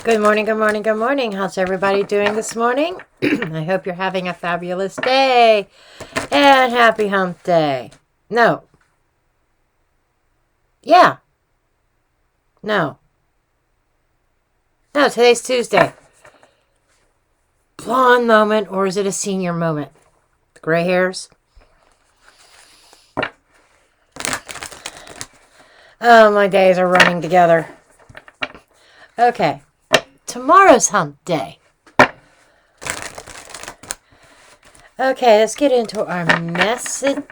Good morning, good morning, good morning. How's everybody doing this morning? I hope you're having a fabulous day. And happy hump day. No. Yeah. No. No, today's Tuesday. Blonde moment, or is it a senior moment? The gray hairs? Oh, my days are running together. Okay. Tomorrow's hump day. Okay, let's get into our messages.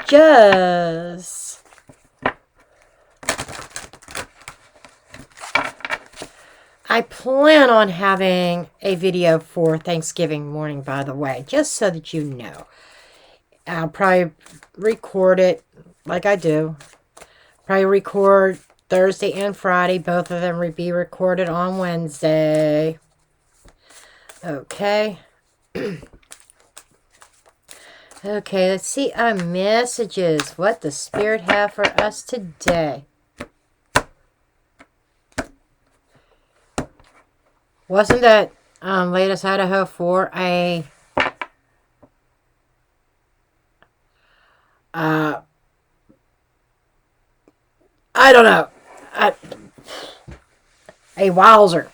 I plan on having a video for Thanksgiving morning, by the way, just so that you know. I'll probably record it like I do. Probably record Thursday and Friday. Both of them will be recorded on Wednesday. Okay. Okay, let's see our messages. What does Spirit have for us today? Wasn't that latest Idaho 4 a I don't know. A wowzer.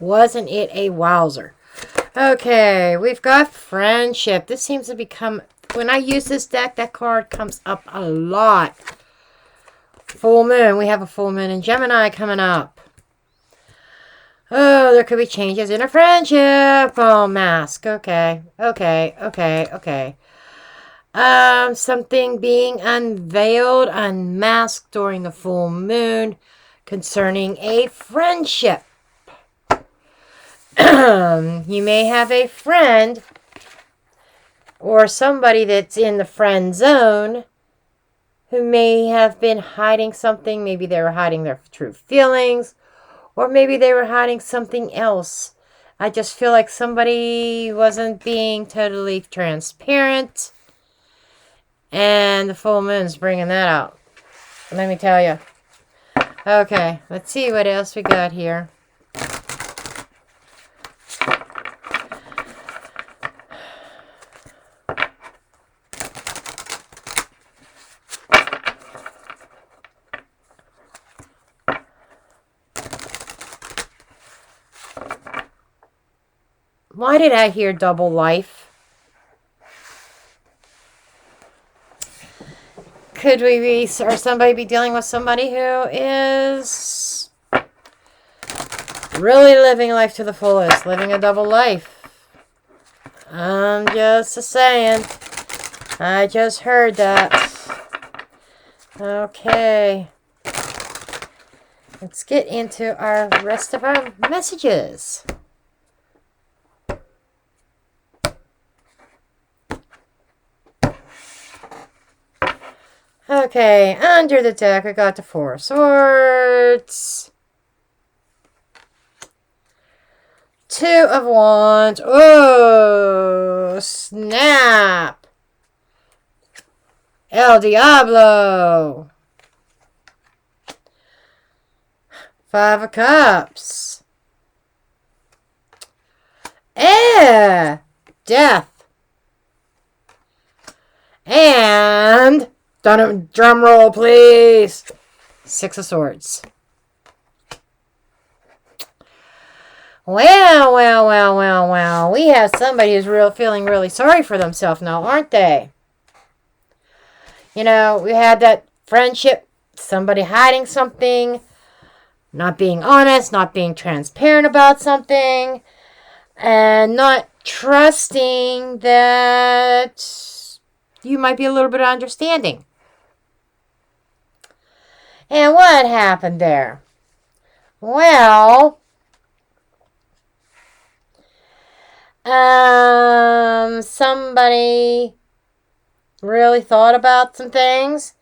Wasn't it a wowzer? Okay, we've got friendship. This seems to become, when I use this deck, that card comes up a lot. Full moon. We have a full moon in Gemini coming up. Oh, there could be changes in a friendship. Oh, mask. Okay. Something being unveiled, unmasked during the full moon concerning a friendship. You may have a friend or somebody that's in the friend zone who may have been hiding something. Maybe they were hiding their true feelings, or maybe they were hiding something else. I just feel like somebody wasn't being totally transparent, and the full moon's bringing that out. Let me tell you. Okay, let's see what else we got here. Why did I hear double life? Could we be, or somebody be dealing with somebody who is really living life to the fullest, living a double life? I'm just saying. I just heard that. Okay. Let's get into our rest of our messages. Okay, under the deck, we got the Four of Swords. Two of Wands. Oh, snap. El Diablo. Five of Cups. Death. And drum roll, please. Six of Swords. Well. We have somebody who's feeling really sorry for themselves now, aren't they? You know, we had that friendship, somebody hiding something, not being honest, not being transparent about something, and not trusting that you might be a little bit understanding. And what happened there? Well, somebody really thought about some things,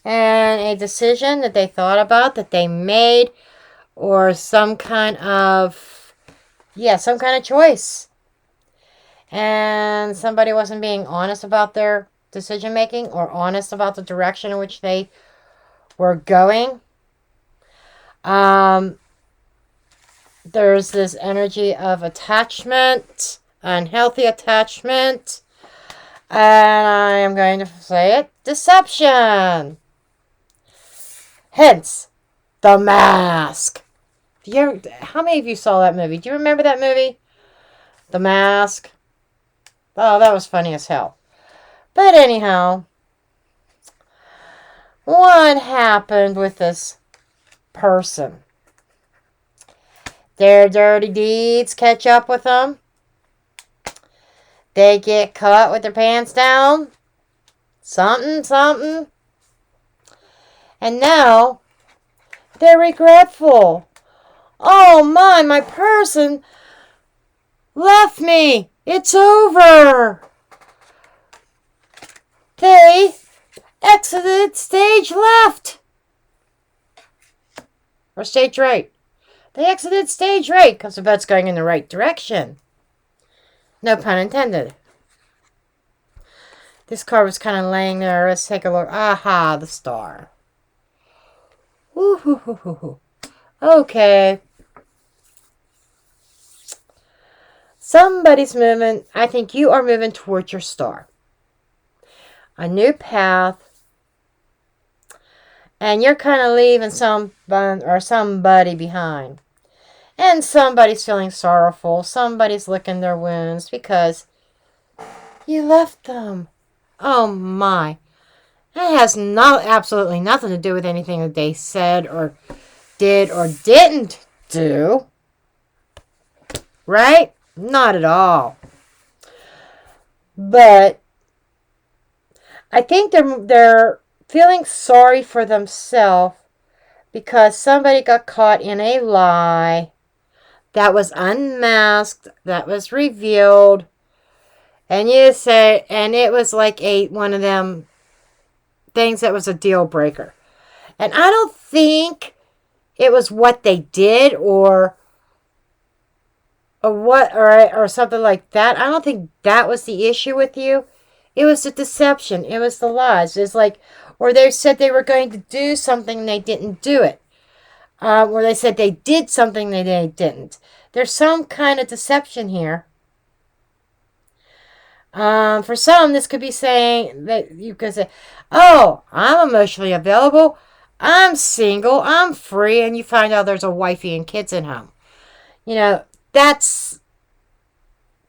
and a decision that they thought about, that they made, or some kind of choice. And somebody wasn't being honest about their decision making, or honest about the direction in which they were going. there's this energy of attachment, unhealthy attachment, and I am going to say it, deception. Hence, The Mask. How many of you saw that movie? Do you remember that movie? The Mask. Oh, that was funny as hell. But anyhow, what happened with this person? Their dirty deeds catch up with them. They get caught with their pants down. Something. And now, they're regretful. Oh my person left me. It's over. They exited stage left. Or stage right. They exited stage right because the boat's going in the right direction. No pun intended. This card was kind of laying there. Let's take a look. Aha, the star. Woo-hoo-hoo-hoo-hoo. Okay. Somebody's moving. I think you are moving towards your star. A new path. And you're kind of leaving somebody behind. And somebody's feeling sorrowful. Somebody's licking their wounds because you left them. Oh my. It has absolutely nothing to do with anything that they said or did or didn't do. Right? Not at all. But I think they're feeling sorry for themselves because somebody got caught in a lie that was unmasked, that was revealed, and it was like one of them things that was a deal breaker. And I don't think it was what they did or something like that. I don't think that was the issue with you. It was the deception. It was the lies. It's like, or they said they were going to do something and they didn't do it. Or they said they did something they didn't. There's some kind of deception here. For some, this could be saying that you could say, oh, I'm emotionally available. I'm single. I'm free. And you find out there's a wifey and kids at home. You know, that's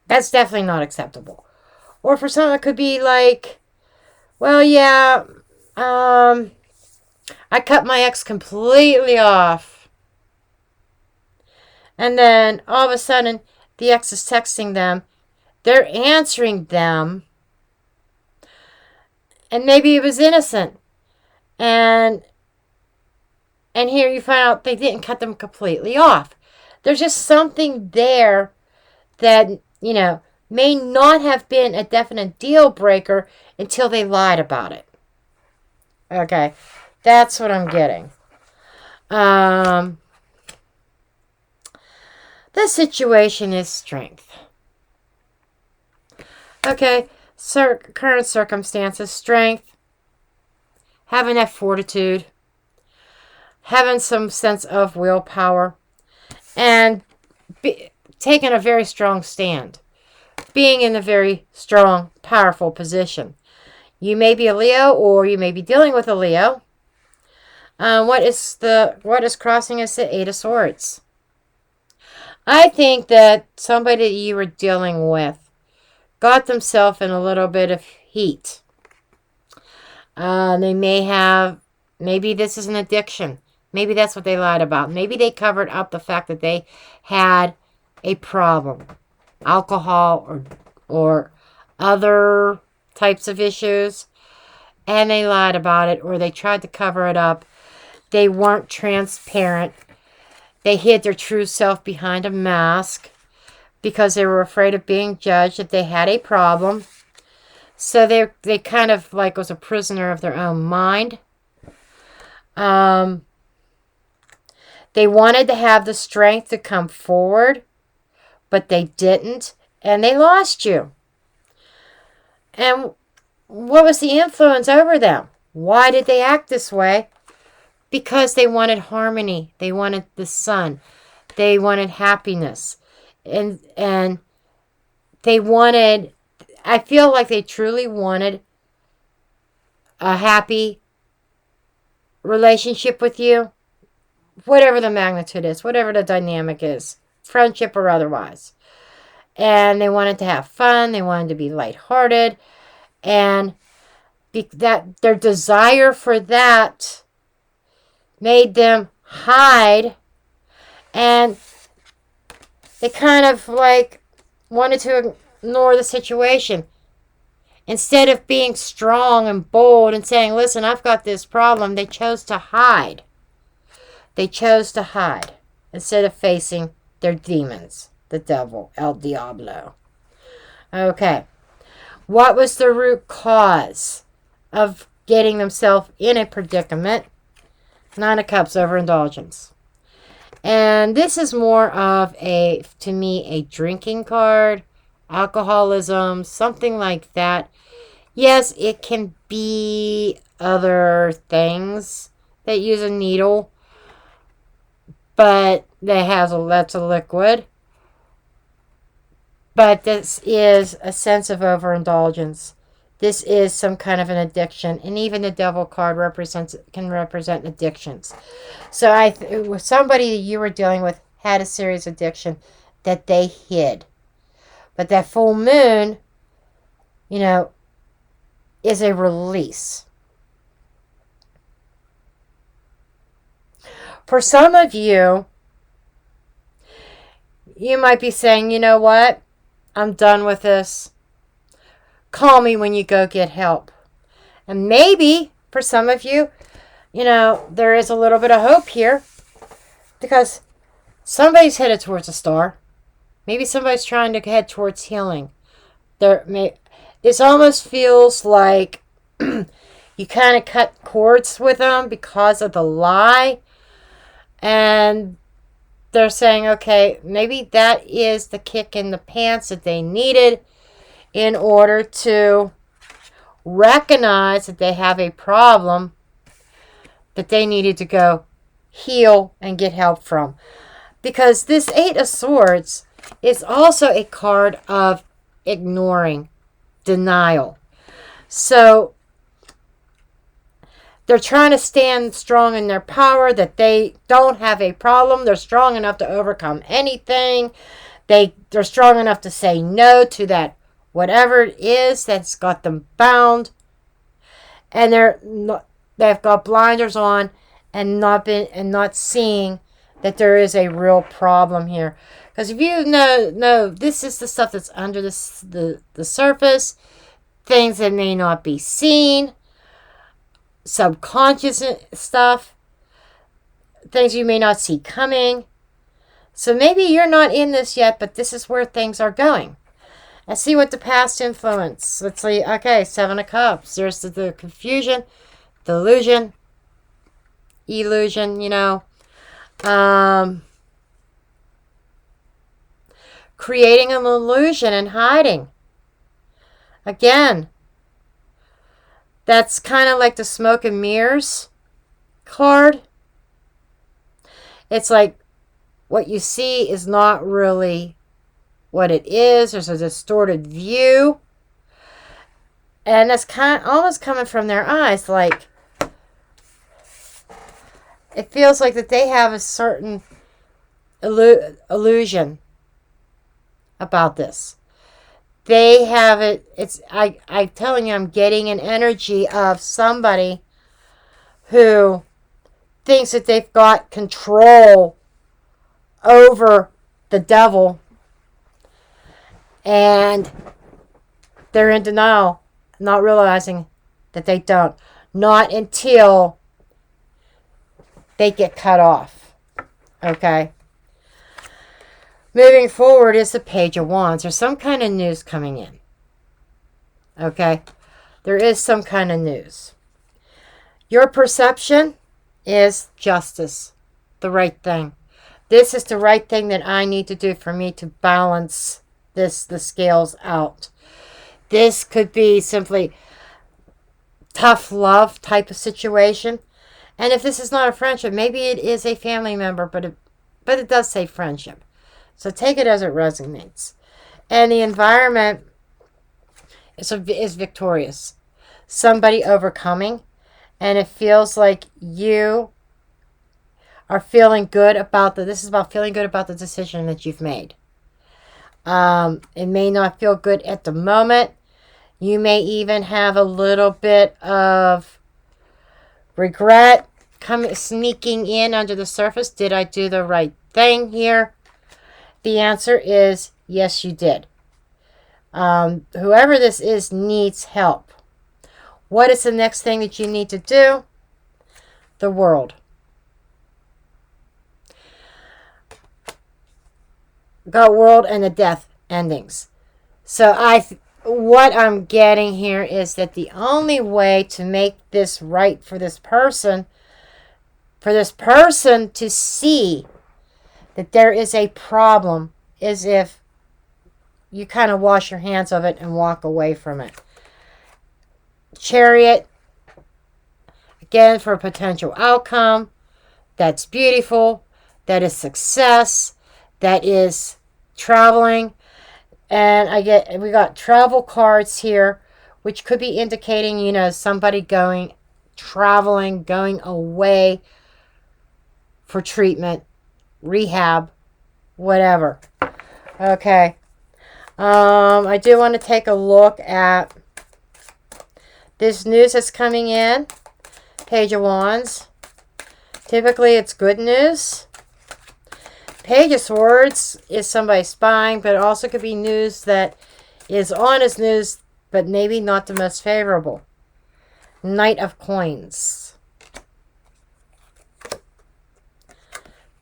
definitely not acceptable. Or for some, it could be like, well, yeah, I cut my ex completely off. And then all of a sudden, the ex is texting them. They're answering them. And maybe it was innocent. And here you find out they didn't cut them completely off. There's just something there that, may not have been a definite deal breaker until they lied about it. Okay. That's what I'm getting. The situation is strength. Okay. Current circumstances, strength. Having that fortitude. Having some sense of willpower. And taking a very strong stand. Being in a very strong, powerful position. You may be a Leo or you may be dealing with a Leo. What is crossing is the Eight of Swords. I think that somebody that you were dealing with got themselves in a little bit of heat. They maybe this is an addiction. Maybe that's what they lied about. Maybe they covered up the fact that they had a problem. Alcohol or other types of issues. And they lied about it or they tried to cover it up. They weren't transparent. They hid their true self behind a mask because they were afraid of being judged if they had a problem. So they kind of like was a prisoner of their own mind. They wanted to have the strength to come forward, but they didn't, and they lost you. And what was the influence over them? Why did they act this way? Because they wanted harmony. They wanted the sun. They wanted happiness. And they wanted, I feel like they truly wanted a happy relationship with you. Whatever the magnitude is, whatever the dynamic is, friendship or otherwise. And they wanted to have fun. They wanted to be lighthearted. And that their desire for that made them hide. And they kind of like wanted to ignore the situation. Instead of being strong and bold and saying, listen, I've got this problem, they chose to hide. They chose to hide instead of facing their demons, the devil, El Diablo. Okay. What was the root cause of getting themselves in a predicament? Nine of Cups, overindulgence. And this is more of to me, a drinking card, alcoholism, something like that. Yes, it can be other things that use a needle, but that's a liquid. But this is a sense of overindulgence. This is some kind of an addiction, and even the devil card can represent addictions. So somebody that you were dealing with had a serious addiction that they hid. But that full moon, is a release. For some of you, you might be saying, you know what? I'm done with this. Call me when you go get help. And maybe for some of you, there is a little bit of hope here because somebody's headed towards a star. Maybe somebody's trying to head towards healing. This almost feels like you kind of cut cords with them because of the lie. And they're saying, okay, maybe that is the kick in the pants that they needed in order to recognize that they have a problem that they needed to go heal and get help from. Because this Eight of Swords is also a card of ignoring, denial. So they're trying to stand strong in their power, that they don't have a problem. They're strong enough to overcome anything. They're strong enough to say no to that whatever it is that's got them bound. And they've got blinders on and not seeing that there is a real problem here. Because if you know, this is the stuff that's under the surface, things that may not be seen, subconscious stuff, things you may not see coming. So maybe you're not in this yet, but this is where things are going. Let's see what the past influence. Let's see. Okay, Seven of Cups. There's the confusion, delusion, illusion, creating an illusion and hiding. Again, that's kind of like the smoke and mirrors card. It's like what you see is not really what it is. There's a distorted view. And that's kind of almost coming from their eyes. Like, it feels like that they have a certain illusion about this. They have it. I'm telling you, I'm getting an energy of somebody who thinks that they've got control over the devil, and they're in denial, not realizing that they don't. Not until they get cut off. Okay? Moving forward is the Page of Wands. There's some kind of news coming in. Okay? There is some kind of news. Your perception is justice. The right thing. This is the right thing that I need to do for me to balance the scales out. This could be simply tough love type of situation. And if this is not a friendship, maybe it is a family member, but but it does say friendship. So take it as it resonates. And the environment is victorious. Somebody overcoming. And it feels like you are feeling good about this is about feeling good about the decision that you've made. It may not feel good at the moment. You may even have a little bit of regret sneaking in under the surface. Did I do the right thing here? The answer is yes, you did. Whoever this is needs help. What is the next thing that you need to do? The world. Got world and the death endings. So what I'm getting here is that the only way to make this right for this person to see that there is a problem, is if you kind of wash your hands of it and walk away from it. Chariot, again, for a potential outcome. That's beautiful. That is success. That is traveling. And we got travel cards here, which could be indicating, somebody traveling, going away for treatment, rehab, whatever. Okay. I do want to take a look at this news that's coming in. Page of Wands. Typically, it's good news. Page of Swords is somebody spying, but it also could be news that is honest news, but maybe not the most favorable. Knight of Coins.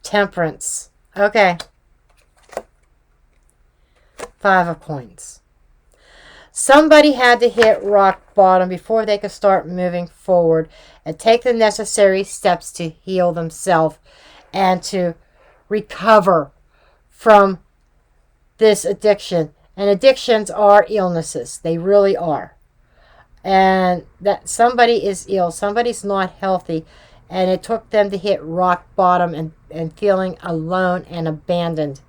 Temperance. Okay. Five of Coins. Somebody had to hit rock bottom before they could start moving forward and take the necessary steps to heal themselves and to recover from this addiction. And addictions are illnesses. They really are. And that somebody is ill. Somebody's not healthy. And it took them to hit rock bottom and feeling alone and abandoned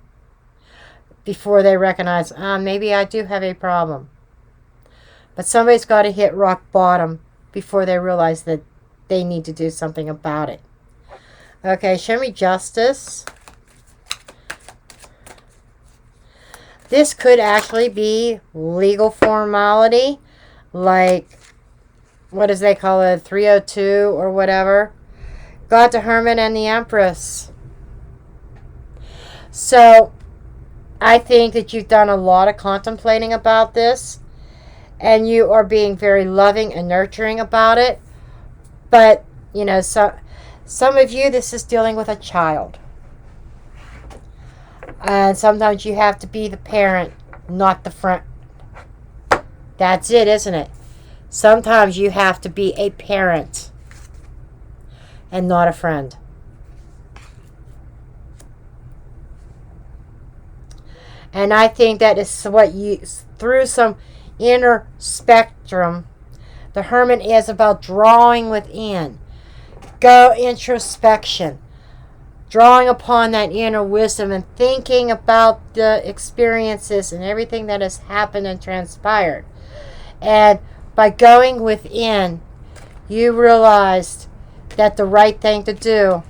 before they recognize, maybe I do have a problem. But somebody's got to hit rock bottom before they realize that they need to do something about it. Okay, show me justice. This could actually be legal formality, like, what does they call it, 302 or whatever. God, the Hermit, and the Empress. So, I think that you've done a lot of contemplating about this, and you are being very loving and nurturing about it. But, some of you, this is dealing with a child. And sometimes you have to be the parent, not the friend. That's it, isn't it? Sometimes you have to be a parent and not a friend. And I think that is what through some inner spectrum, the Hermit is about drawing within. Go introspection. Drawing upon that inner wisdom and thinking about the experiences and everything that has happened and transpired. And by going within, you realized that the right thing to do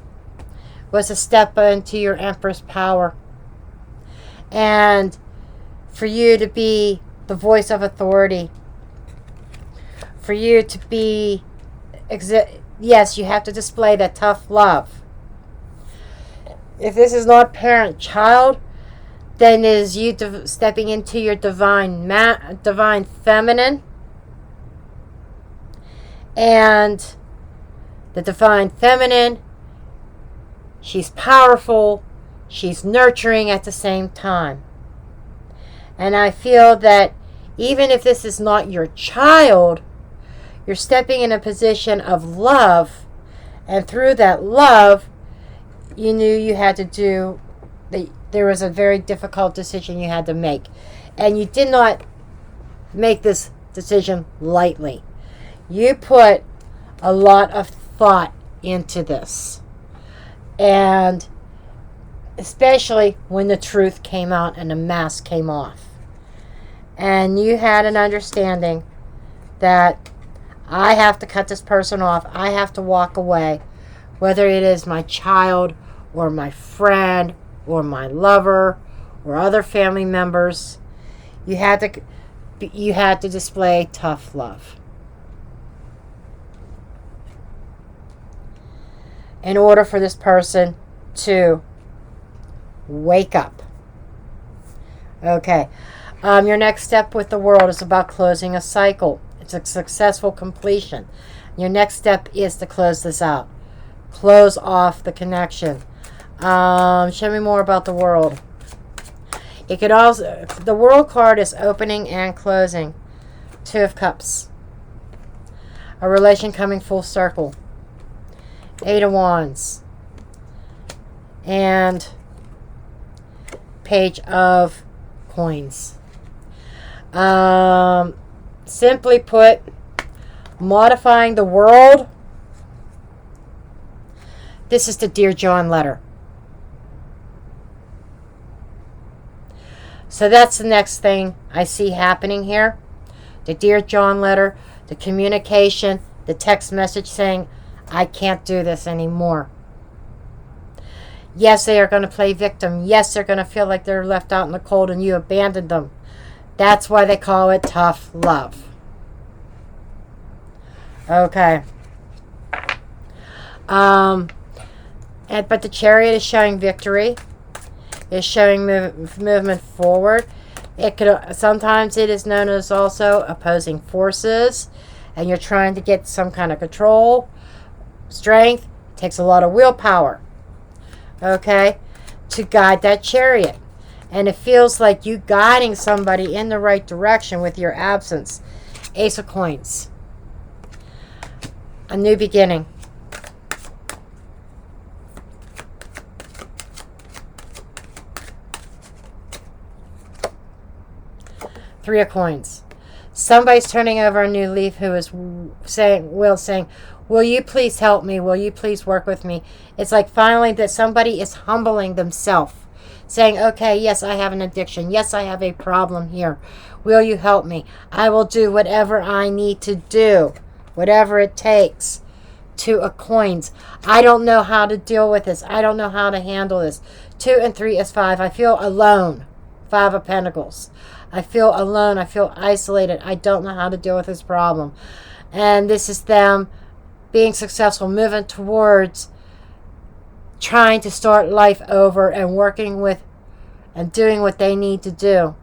was to step into your Empress power. And for you to be the voice of authority. For you to be, yes, you have to display that tough love. If this is not parent-child, then it is you stepping into your divine feminine. And the divine feminine, she's powerful, she's nurturing at the same time. And I feel that even if this is not your child, you're stepping in a position of love. And through that love, you knew you had to do, there was a very difficult decision you had to make. And you did not make this decision lightly. You put a lot of thought into this. And especially when the truth came out and the mask came off. And you had an understanding that I have to cut this person off. I have to walk away, whether it is my child or my friend or my lover or other family members. You had to display tough love in order for this person to wake up. Okay. Your next step with the world is about closing a cycle. It's a successful completion. Your next step is to close this out. Close off the connection. Show me more about the world. It could also, the world card is opening and closing. 2 of Cups. A relation coming full circle. 8 of Wands. And Page of Coins. Simply put, modifying the world. This is the Dear John letter. So that's the next thing I see happening here. The Dear John letter, the communication, the text message saying, I can't do this anymore. Yes, they are going to play victim. Yes, they're going to feel like they're left out in the cold and you abandoned them. That's why they call it tough love. Okay. But the Chariot is showing victory. Is showing movement forward. It could sometimes it is known as also opposing forces, and you're trying to get some kind of control, strength. It takes a lot of willpower. Okay, to guide that chariot. And it feels like you guiding somebody in the right direction with your absence. Ace of Coins. A new beginning. Three of Coins. Somebody's turning over a new leaf who is saying, will you please help me? Will you please work with me? It's like finally that somebody is humbling themselves. Saying, okay, yes, I have an addiction. Yes, I have a problem here. Will you help me? I will do whatever I need to do. Whatever it takes. 2 of Coins. I don't know how to deal with this. I don't know how to handle this. 2 and 3 is 5. I feel alone. 5 of Pentacles. I feel alone. I feel isolated. I don't know how to deal with this problem. And this is them being successful, moving towards trying to start life over and working with and doing what they need to do.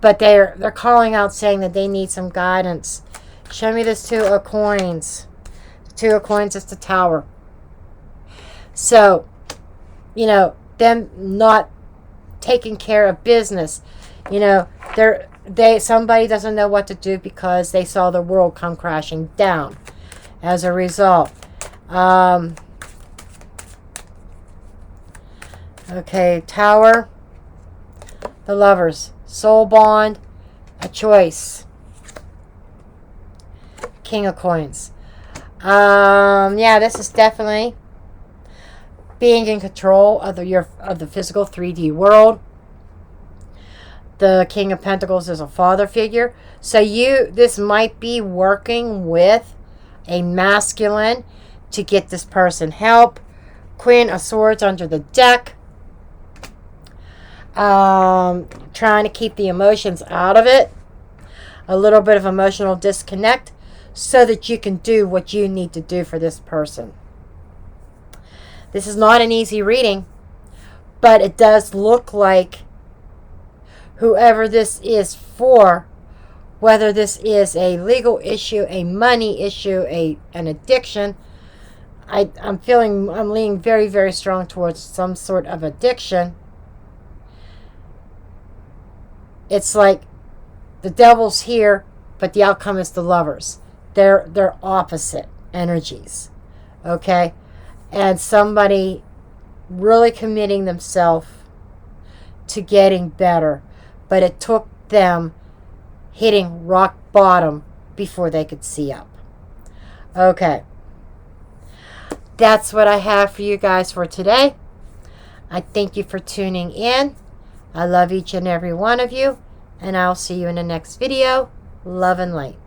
But they're calling out saying that they need some guidance. Show me this 2 of Coins. 2 of Coins is the Tower. So, them not taking care of business. Somebody doesn't know what to do because they saw the world come crashing down as a result. Okay, Tower, the Lovers, soul bond, a choice. King of Coins. Yeah, this is definitely being in control of the physical 3D world. The King of Pentacles is a father figure. So this might be working with a masculine to get this person help. Queen of Swords under the deck. Trying to keep the emotions out of it. A little bit of emotional disconnect so that you can do what you need to do for this person. This is not an easy reading, but it does look like whoever this is for, whether this is a legal issue, a money issue, an addiction, I'm leaning very, very strong towards some sort of addiction. It's like the devil's here, but the outcome is the Lovers. They're opposite energies. Okay? And somebody really committing themselves to getting better. But it took them hitting rock bottom before they could see up. Okay. That's what I have for you guys for today. I thank you for tuning in. I love each and every one of you, and I'll see you in the next video. Love and light.